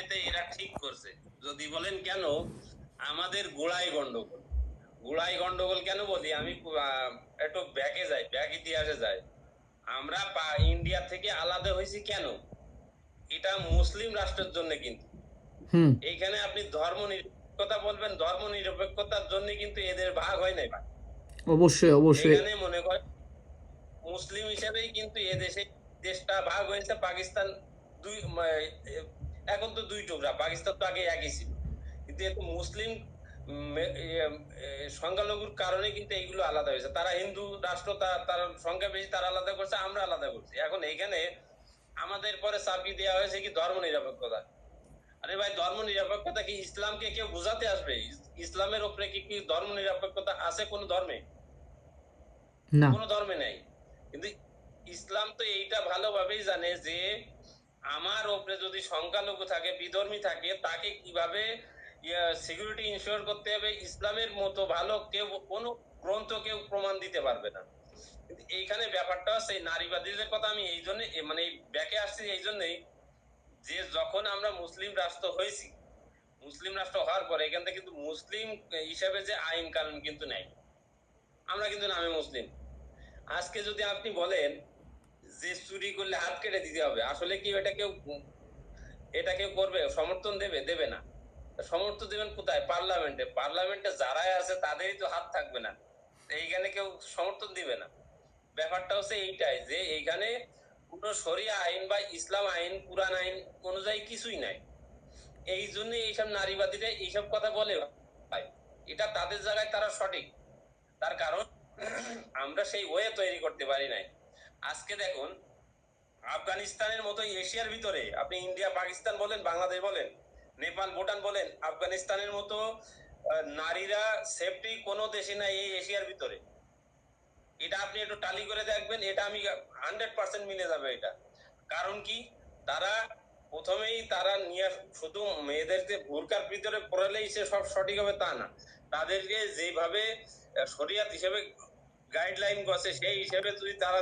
এতে এরা ঠিক করছে। যদি বলেন কেন, আমাদের গোড়ায় গন্ডগোল কেন বলি আমি, একটু ব্যাকে যাই, ব্যাক ইতিহাসে যাই। আমরা ইন্ডিয়া থেকে আলাদা হয়েছি কেন? এটা মুসলিম রাষ্ট্রের জন্য কিন্তু। হুম। এইখানে আপনি ধর্ম নিরপেক্ষতা বলবেন, ধর্ম নিরপেক্ষতার জন্য কিন্তু এদের ভাগ হয় নাই ভাই। অবশ্যই, অবশ্যই। এখানে মনে করেন মুসলিম হিসেবেই কিন্তু দেশটা ভাগ হয়েছে। পাকিস্তান দুই এখন তো দুই টুকরা, পাকিস্তান তো আগে একই ছিল, কিন্তু এত মুসলিম সংখ্যালঘুর কারণে কিন্তু এইগুলো আলাদা হয়েছে। তারা হিন্দু রাষ্ট্র, তার সংখ্যা বেশি, তারা আলাদা করছে, আমরা আলাদা করছি। এখন এইখানে আমাদের পরে চাপিয়ে দেওয়া হয়েছে কি ধর্ম নিরপেক্ষতা। আরে ভাই, ধর্ম নিরপেক্ষতা কি ইসলামকে কেউ বোঝাতে আসবে? ইসলামের উপরে কি ধর্ম নিরপেক্ষতা আছে কোন ধর্মে? না। কোন ধর্মে নেই। কিন্তু ইসলাম তো এইটা ভালোভাবেই জানে যে আমার উপরে যদি সংখ্যালঘু থাকে, বিধর্মী থাকে, তাকে কিভাবে সিকিউরিটি ইনশিওর করতে হবে, ইসলামের মতো ভালো কেউ কোনো গ্রন্থ কেউ প্রমাণ দিতে পারবে না। কিন্তু এইখানে ব্যাপারটা হচ্ছে নারীবাদীদের কথা আমি এই জন্য মানে ব্যাকে আসছি এই জন্যই, যে যখন আমরা মুসলিম রাষ্ট্র হয়েছি, মুসলিম রাষ্ট্র হওয়ার পরে এখান থেকে কিন্তু মুসলিম হিসাবে যে আইন কানুন কিন্তু নেই। আমরা কিন্তু নামে মুসলিম। আজকে যদি আপনি বলেন যে চুরি করলে হাত কেটে দিতে হবে, আসলে কি এটা কেউ করবে? সমর্থন দেবে? দেবে না। সমর্থন দেবেন কোথায়? পার্লামেন্টে। পার্লামেন্টে যারাই আছে তাদেরই তো হাত থাকবে না, এইখানে কেউ সমর্থন দিবে না। ব্যাপারটা হচ্ছে এইটাই, যে এইখানে কোনো শরিয়া আইন বা ইসলাম আইন, কুরআন আইন অনুযায়ী কিছুই নাই। এই জন্য এইসব নারীবাদীরা এইসব কথা বলে ভাই। এটা তাদের জায়গায় তারা সঠিক। তার কারণ আমরা সেই ওয়ে তৈরি করতে পারি নাই। আজকে দেখুন, আফগানিস্তানের মতো এশিয়ার ভিতরে আপনি ইন্ডিয়া পাকিস্তান বলেন, বাংলাদেশ বলেন, নেপাল ভুটান বলেন, আফগানিস্তানের মতো নারীরা সেফটি কোনো দেশে নাই এই এশিয়ার ভিতরে। এটা আপনি একটু টালি করে দেখবেন, এটা আমি 100% মিলে যাবে এটা। কারণ কি? তারা প্রথমেই তারা নিয়ে শুধু মেয়েদেরকে বোরকার ভিতরে পড়ালেই সে সব সঠিক হবে তা না। তাদেরকে যেভাবে শরিয়াত হিসেবে গাইডলাইন করছে সেই হিসেবে যদি তারা